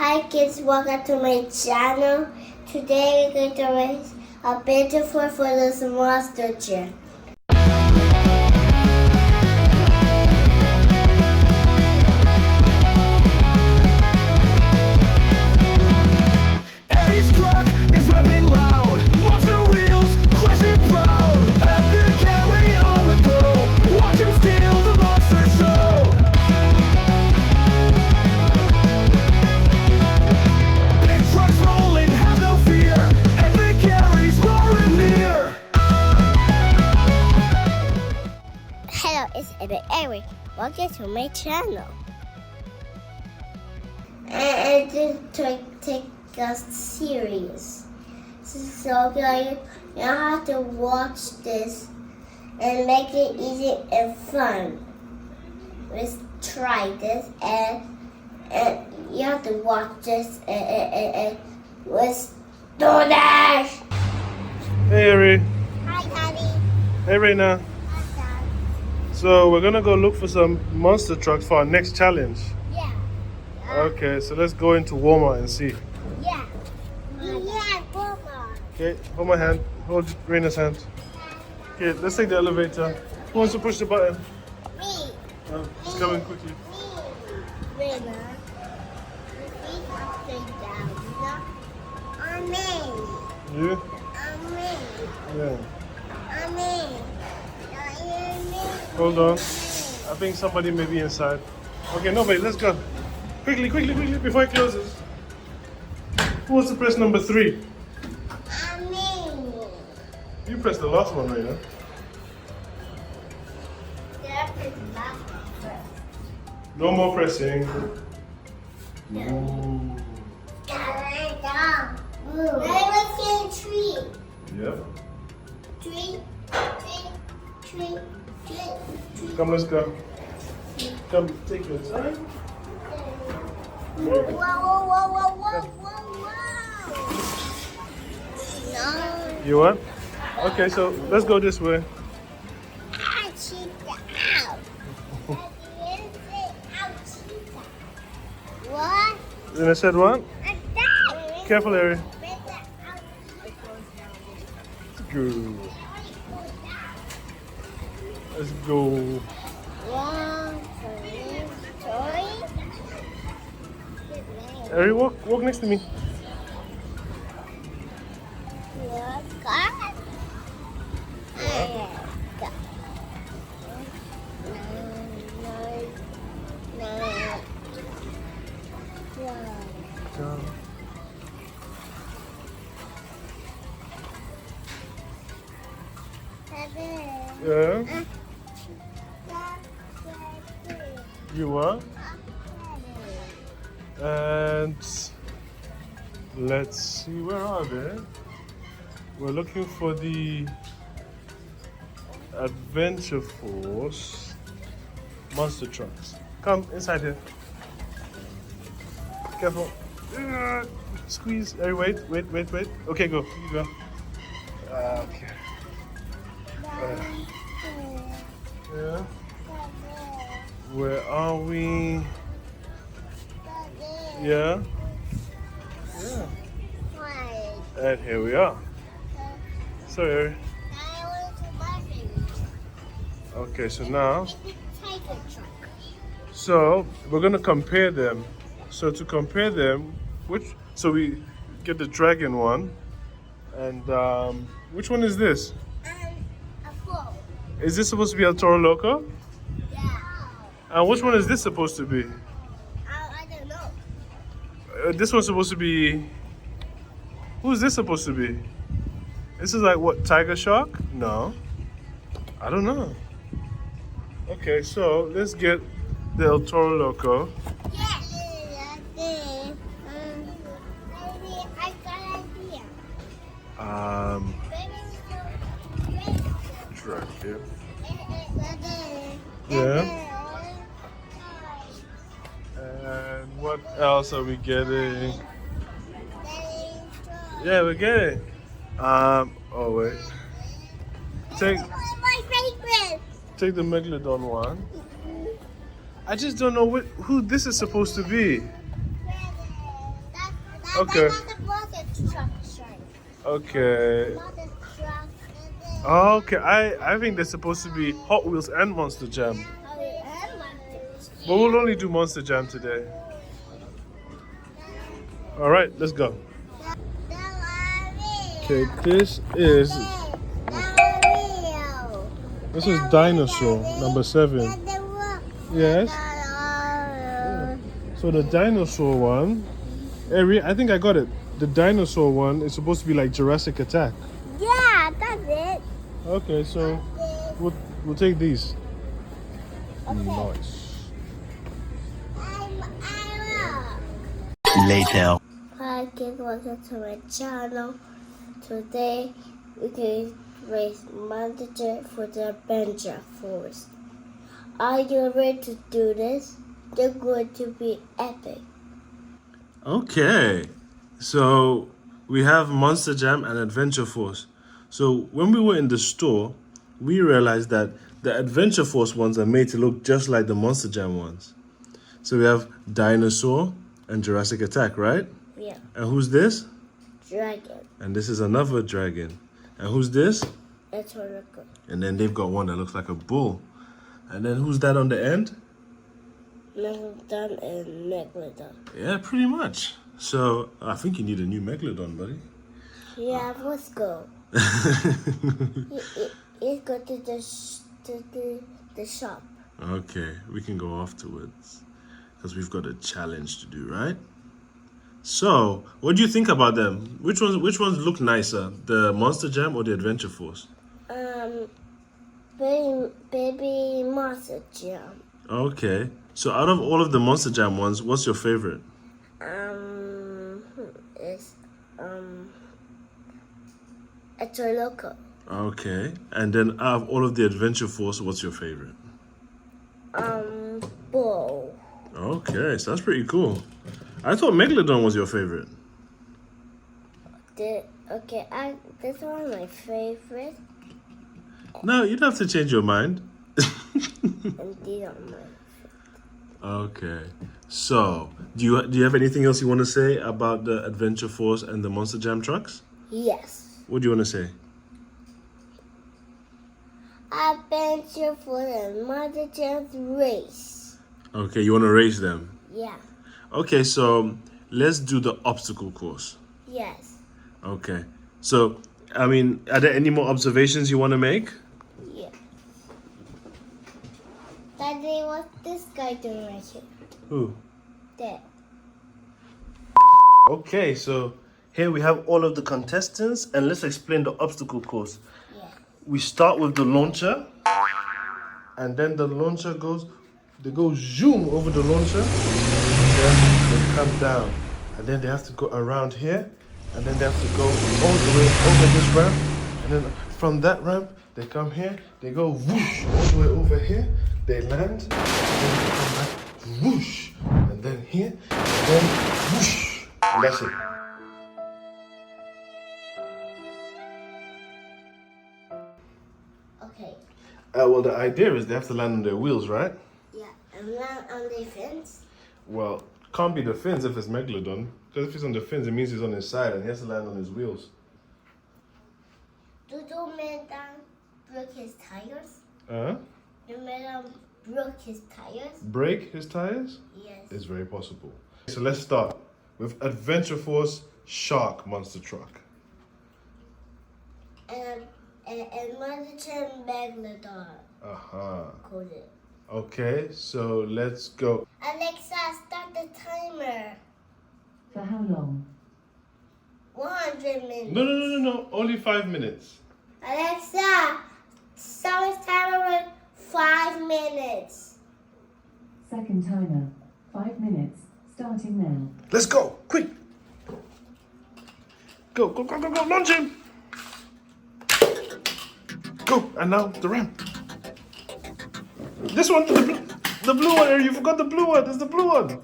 Hi kids, welcome to my channel. Today we're going to make a beautiful for this monster chair. Eri's truck is revving loud. Monster wheels, crashing proud. Epic Eri on the go. Watch him steal the monster show. Big trucks rolling, have no fear. Epic Eri's roaring near. Hello, it's Epic Eri. Welcome to my channel. And this take us serious. So you have to watch this and make it easy and fun. Let's try this and you have to watch this and let's do that. Hey Eri. Hi, Daddy. Hey Reina. Hi, Dad. So we're gonna go look for some monster trucks for our next challenge. Yeah. Okay, so let's go into Walmart and see. Yeah. Yeah, Mama. Okay, hold my hand. Hold Reina's hand. Okay, let's take the elevator. Who wants to push the button? Me. It's coming quickly. Me. Rena. Repeat upside down. Amen. You? Amen. Yeah. Amen. Hold on. I think somebody may be inside. Okay, nobody. Let's go. Quickly, quickly, quickly before it closes. Who wants to press number 3? Amen. You pressed the last one, Reina. No more pressing. Ooh. Tree. Yep. Tree. Come, let's go. Come, take your time. Whoa, whoa. No. You what? Okay, so let's go this way. What? Then I said what? Careful, Eri. Let's go. Let's go. Eri, walk next to me. Go. Yeah. You are. And let's see, where are they? We're looking for the Adventure Force monster trucks. Come inside here. Careful. Squeeze. Hey, wait. Okay, go. You go. Okay. Yeah. Where are we? Yeah. Yeah. And here we are. Sorry. Okay, so now, so we're gonna compare them. So to compare them, so we get the dragon one, and which one is this? Is this supposed to be El Toro Loco? Yeah. And which one is this supposed to be? I don't know. This one's supposed to be. Who's this supposed to be? This is like what? Tiger Shark? No. I don't know. Okay, so let's get the El Toro Loco. Yes. I got an idea. Track here. Yeah. And what else are we getting? Yeah, we're getting. Oh wait. Take my favorite. Take the Megalodon one. I just don't know who this is supposed to be. Okay. Okay. Okay, I think they're supposed to be Hot Wheels and Monster Jam. But we'll only do Monster Jam today. Alright, let's go. Okay, this is Dinosaur, number 7. Yes. So the dinosaur one, Eri, I think I got it. The dinosaur one is supposed to be like Jurassic Attack. Yeah, that's it. Okay, so we'll take these. Nice. Later. Hi kids, welcome to my channel. Today we can raise manager for the Adventure Force. Are you ready to do this? They're going to be epic. Okay, so we have Monster Jam and Adventure Force. So when we were in the store, we realized that the Adventure Force ones are made to look just like the Monster Jam ones. So we have Dinosaur and Jurassic Attack, right? Yeah. And who's this? Dragon. And this is another dragon. And who's this? That's what we're good. And then they've got one that looks like a bull. And then who's that on the end? Megalodon and Megalodon. Yeah, pretty much. So I think you need a new Megalodon, buddy. Yeah, let's go. Let's go to the shop. Okay, we can go afterwards because we've got a challenge to do, right? So, what do you think about them? Which ones look nicer, the Monster Jam or the Adventure Force? Baby Monster Jam. Okay, so out of all of the Monster Jam ones, what's your favorite? It's a local. Okay, and then out of all of the Adventure Force, what's your favorite? Bull. Okay, so that's pretty cool. I thought Megalodon was your favorite. This one my favorite, No, you don't have to change your mind. and these are my favorite. Okay, so do you have anything else you want to say about the Adventure Force and the Monster Jam trucks? Yes. What do you want to say? Adventure for the Monster Jam race. Okay, you want to race them? Yeah. Okay, so let's do the obstacle course. Yes. Okay, so I mean, are there any more observations you want to make? Yeah. Daddy, what's this guy doing right here? Who? There. Okay, so here we have all of the contestants, and let's explain the obstacle course. Yeah. We start with the launcher, and then the launcher they go zoom over the launcher, and then they come down, and then they have to go around here, and then they have to go all the way over this ramp, and then from that ramp, they come here, they go whoosh, all the way over here, they land, and then they come back whoosh, and then here, and then whoosh, and that's it. Okay. Well, the idea is they have to land on their wheels, right? Yeah. And land on the fence. Well, can't be the fins if it's Megalodon. Because if he's on the fins, it means he's on his side and he has to land on his wheels. Do you make them break his tires? Uh-huh. You made him broke his tires? Break his tires? Yes. It's very possible. So let's start with Adventure Force Shark Monster Truck. And Monster Jam Megalodon. Uh-huh. Coded. Okay, so let's go. Alexa, start the timer. For how long? 100 minutes. No. Only 5 minutes. Alexa, start the timer with 5 minutes. Second timer. 5 minutes. Starting now. Let's go, quick. Go, launch him. Go, and now the ramp. This one, the blue one, Eri, you forgot the blue one. There's the blue one.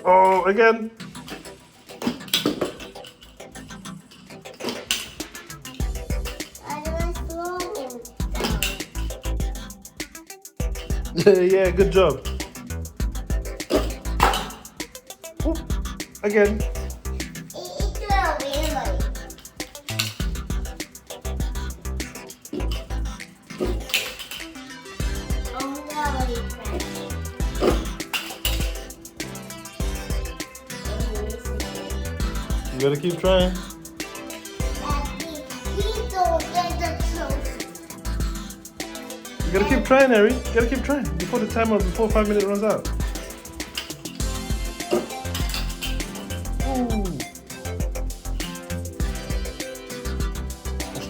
Oh, again. I want to slow down. Yeah, good job. Again. It's not really. Oh no, it's crazy. You gotta keep trying. Please don't get the trophy. You gotta keep trying, Eri. You gotta keep trying before the timer, before 5 minutes runs out. Ooh.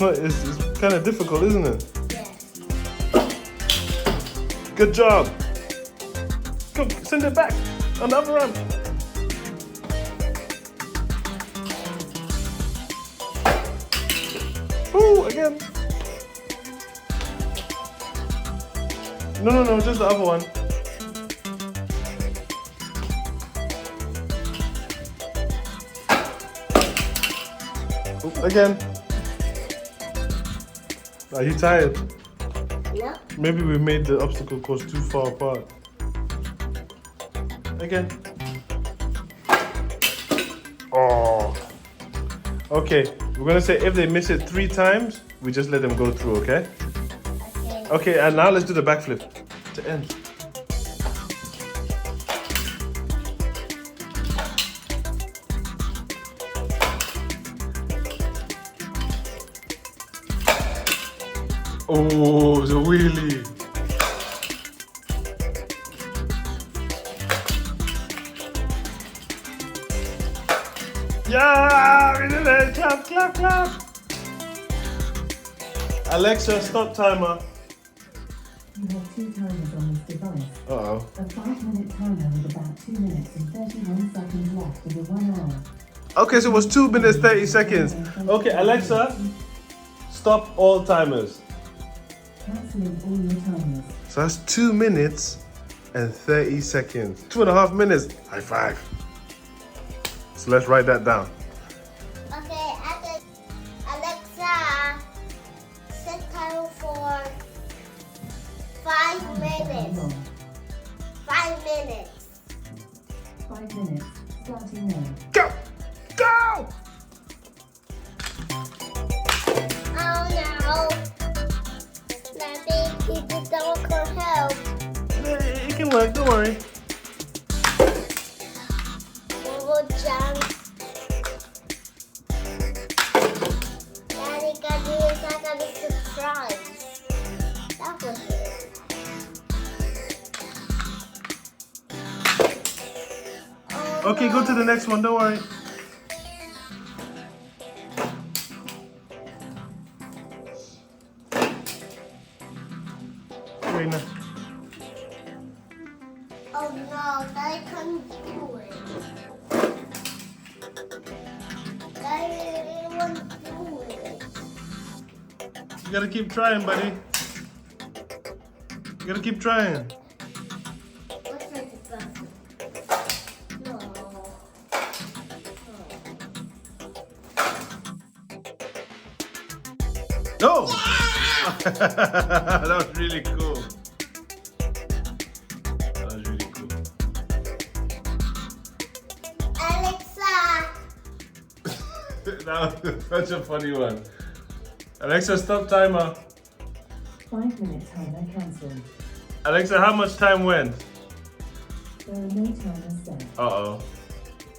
It's kind of difficult, isn't it? Yes. Good job. Go, send it back. On the other end. Ooh, again. No, just the other one. Ooh, again. Are you tired? No. Maybe we made the obstacle course too far apart. Again. Oh. Okay, we're gonna say if they miss it 3 times, we just let them go through, okay? Okay. Okay, and now let's do the backflip to end. Oh, the wheelie. Yeah, we did it. Clap, clap, clap. Alexa, stop timer. You have 2 timers on this device. Uh-oh. A 5-minute timer with about 2 minutes and 31 seconds left of the 1 hour. Okay, so it was 2 minutes, 30 seconds. Okay, Alexa, stop all timers. Cancelling all your timers. So that's 2 minutes and 30 seconds. 2.5 minutes. High five. So let's write that down. Okay, Alexa, set time for 5 minutes. Long. 5 minutes. 5 minutes. Starting now. Go! Go! Oh no. Daddy, it don't help. It can work, don't worry. We'll jump. Daddy got this, I got a surprise. That was it. Oh, Okay, go to the next one, don't worry. Reina. Oh no, Daddy can't do it. Daddy didn't want to do it. You gotta keep trying, buddy. You gotta keep trying. What's that button? No. Go! That was really cool. That was really cool. Alexa, That was such a funny one. Alexa, stop timer. 5-minute timer cancelled. Alexa, how much time went? There are no timers set. Uh-oh.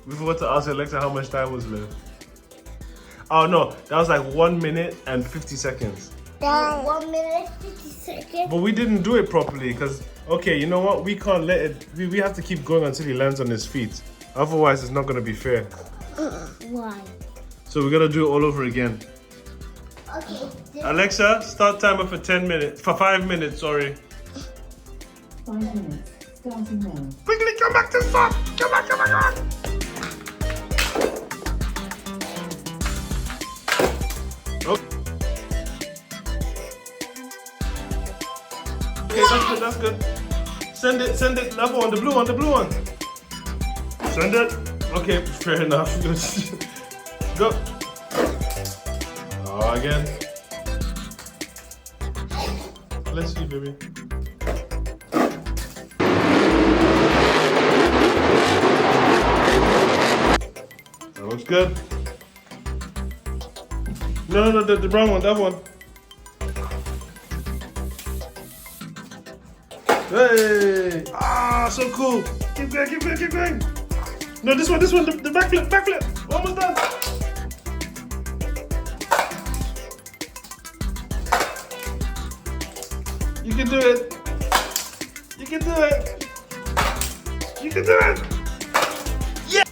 We forgot to ask Alexa how much time was left. Oh no, that was like 1 minute and 50 seconds. 1 minute 50 seconds. But we didn't do it properly because, okay, you know what? We can't let it, we have to keep going until he lands on his feet. Otherwise, it's not going to be fair. Why? So we got to do it all over again. Okay. Alexa, start timer for 10 minutes, for 5 minutes, sorry. 5 minutes. Starting now. Quickly, come back to stop! Come back, come back, come back! Oh. Okay, that's good, that's good. Send it, the other one, the blue one, the blue one. Send it. Okay, fair enough. Go. Oh, again. Bless you, baby. looks good. No, the brown one, that one. Hey! Ah, so cool. Keep going. No, this one, the backflip. Almost done. You can do it. You can do it. You can do it. Yeah!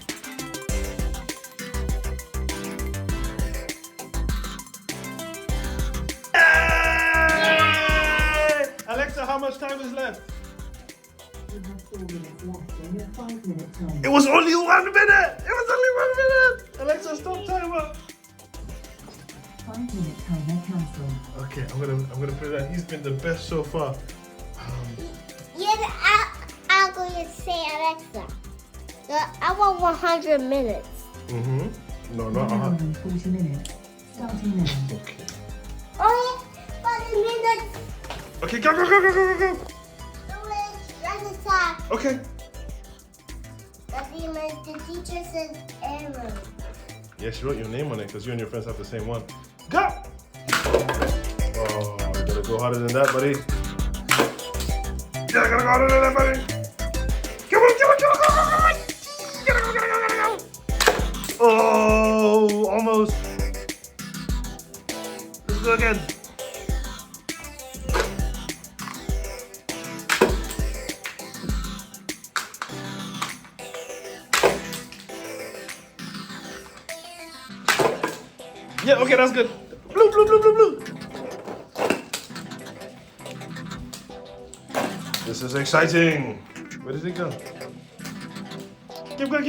Yay! Alexa, how much time is left? You have 4 minutes left on your 5-minute timer. It was only 1 minute. It was only 1 minute. Alexa, stop timer. 5-minute timer cancelled. Okay, I'm gonna put that. He's been the best so far. I'm going to say Alexa. I want 100 minutes. No, not 100. 40 minutes. Starting now. Okay. Only 40 minutes. Okay, go. Run the time. Okay. The teacher says Aaron. Yeah, she wrote your name on it because you and your friends have the same one. Go! Oh, you gotta go harder than that, buddy. Yeah, gotta go harder than that, buddy. Come on. Gotta go. Oh, almost. Let's go again. Yeah, okay, that's good. Blue. This is exciting. Where did it go? Keep going.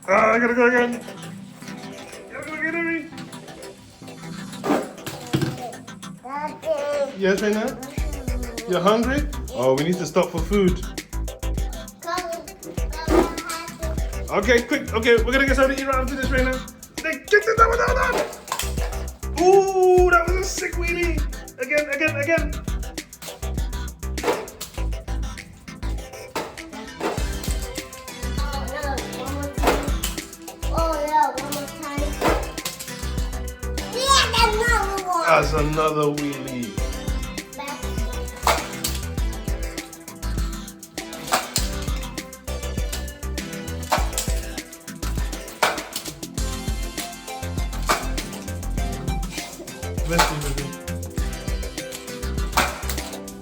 I gotta go again. Eri. Yes, right now? You're hungry? Oh, we need to stop for food. Okay, quick. Okay, we're gonna get something to eat right after this right now. They kicked it down. Ooh, that was a sick wheelie. Again. That's another wheelie.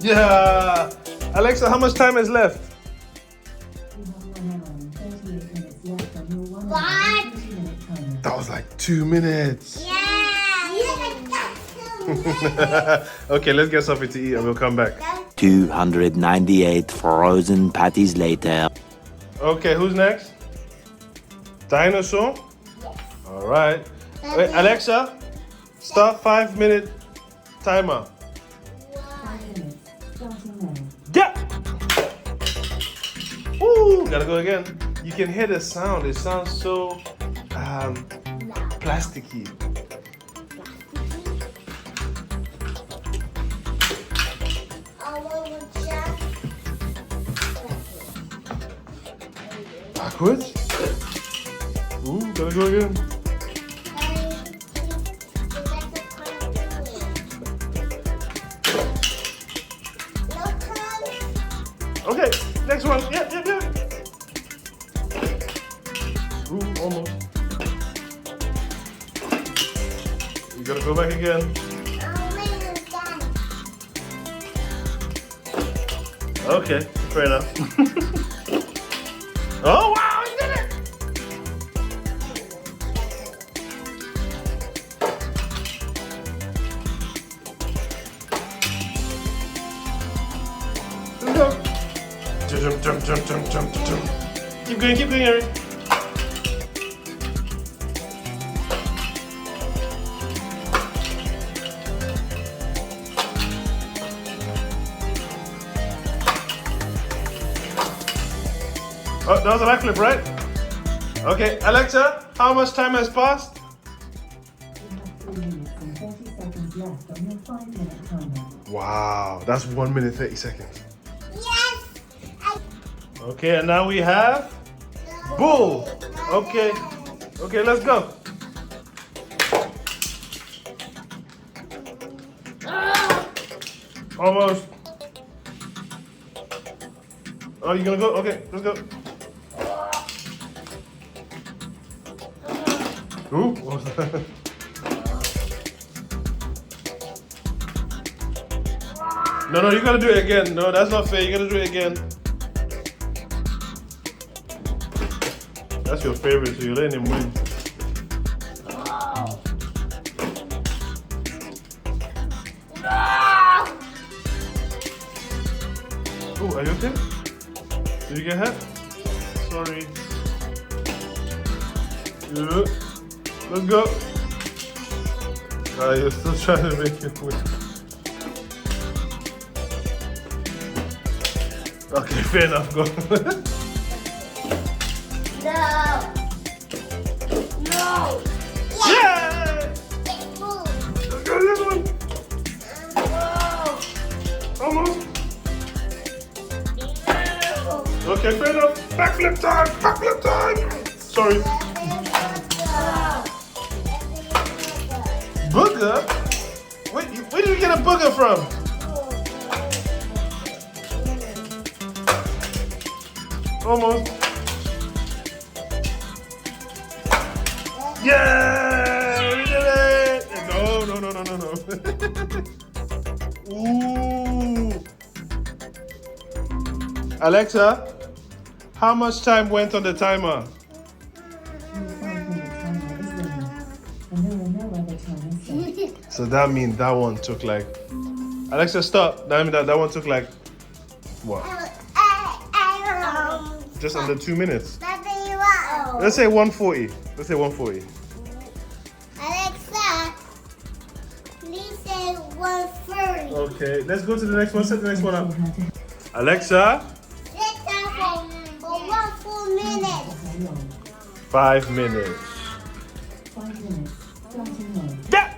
Yeah. Alexa, how much time is left? You have 1 hour and 38 minutes left on your 1 hour What? and 40-minute timer. That was like 2 minutes. Yeah. Okay, let's get something to eat and we'll come back. 298 frozen patties later. Okay, who's next? Dinosaur? Yes. All right. Wait, Alexa, start 5-minute timer. 5 minutes. Starting now. Yeah. Ooh, gotta go again. You can hear the sound. It sounds so plasticky. Backwards? Ooh, gotta go again. Okay, next one. Yep. Ooh, almost. You gotta go back again. Okay, fair enough. Oh wow, he did it! Let's go. Jump. Keep going, Eri. Oh, that was a backflip, right? Okay, Alexa, how much time has passed? You have 3 minutes and 30 seconds left on your 5-minute timer. Wow, that's 1 minute 30 seconds. Yes. Okay, and now we have Bull. Okay, Okay, let's go. Almost. Oh, you gonna go? Okay, let's go. Ooh, what was that? No, you gotta do it again. No, that's not fair. You gotta do it again. That's your favorite, so you're letting him win. Oh, are you okay? Did you get hurt? Sorry. Yeah. Let's go. You're still trying to make it win. Okay, fair enough. Go. No. Yeah! Move. Let's go this one. Almost. Okay, fair enough. Backflip time. Backflip time. Sorry. Booger? Where did you get a booger from? Almost. Yeah! We did it! No. Ooh. Alexa, how much time went on the timer? 5 minutes timer is running, and there are no other timers set. So that means that one took like... Alexa, stop. That means that one took like... What? Just under 2 minutes. Let's say 140. Let's say 140. Alexa, please say 130. Okay, let's go to the next one. Set the next one up. Alexa, Sit down for 1 full minute. 5 minutes. 5 minutes starting now. Yeah!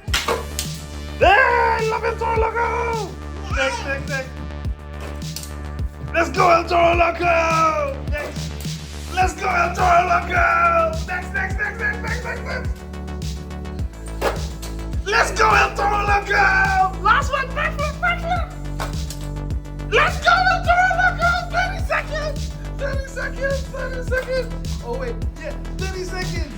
Hey, love El Toro Loco! Next. Let's go, El Toro Loco! Next. Let's go, El Toro Loco! Next. Let's go, El Toro Loco! Last one, backflip. Let's go, El Toro Loco! 30 seconds! 30 seconds! Oh, wait, yeah, 30 seconds!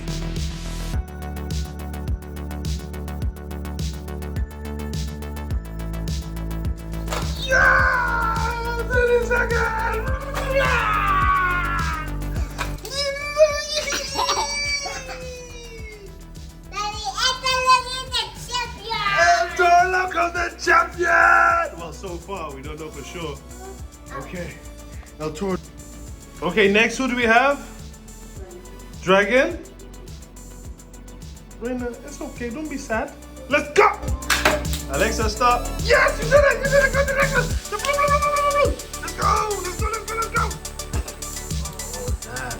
Yeah! 30 seconds! El Toro Loco, the champion! Well, so far, we don't know for sure. Okay, El Toro. Okay, next, who do we have? Dragon? Raina, it's okay, don't be sad. Let's go! Alexa, stop. Yes, you did it! Go to the next one! Let's go! Oh, damn.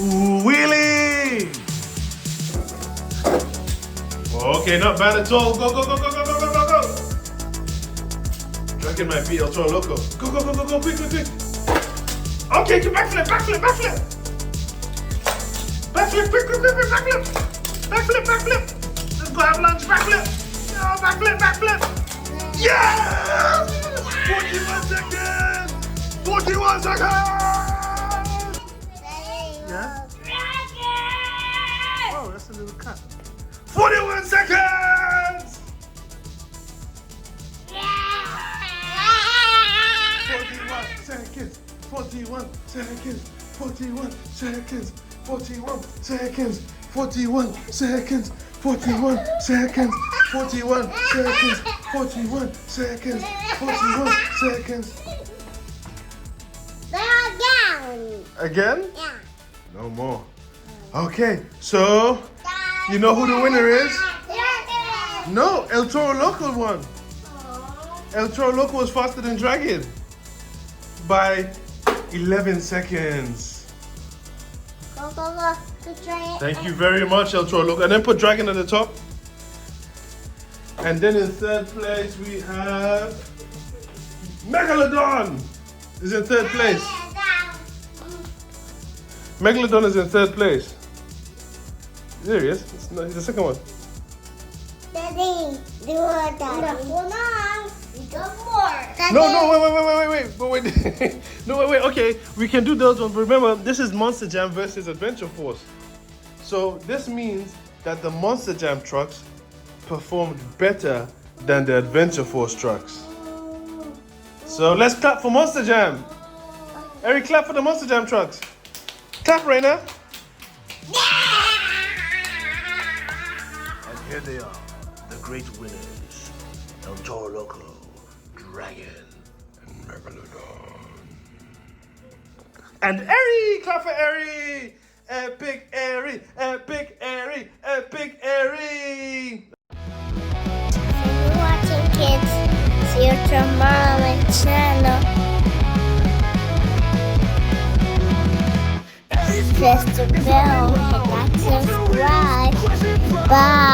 Ooh, wheelie! Okay, not bad at all. Go. Dragon might beat El Toro Loco. Go, quick. Okay, backflip. Backflip, quick, backflip. Let's go, avalanche, backflip. Oh, backflip. Yeah! 41 seconds! Yeah? Oh, that's a little cut. 41 seconds! 41 seconds. Again? Yeah. No more. Okay, so you know who the winner is? No, El Toro Loco won. El Toro Loco was faster than Dragon by 11 seconds. Go. Thank you very much, El Toro Loco. And then put Dragon at the top. And then in third place we have Megalodon is in third place. Megalodon is in third place. There he is. It's the second one. Daddy, do it, Daddy. Hold on. We got more. Daddy. No, wait. No, wait. Okay, we can do those ones. But remember, this is Monster Jam versus Adventure Force. So this means that the Monster Jam trucks performed better than the Adventure Force trucks. So let's clap for Monster Jam. Eri, clap for the Monster Jam trucks. Clap, Raina. And here they are, the great winners. El Toro Loco, Dragon, and Megalodon. And Eri! Clap for Eri! Epic Eri! Epic Eri! Epic Eri! Thank you for watching, kids. See you tomorrow on my channel. Press the bell, hit that subscribe. Bye.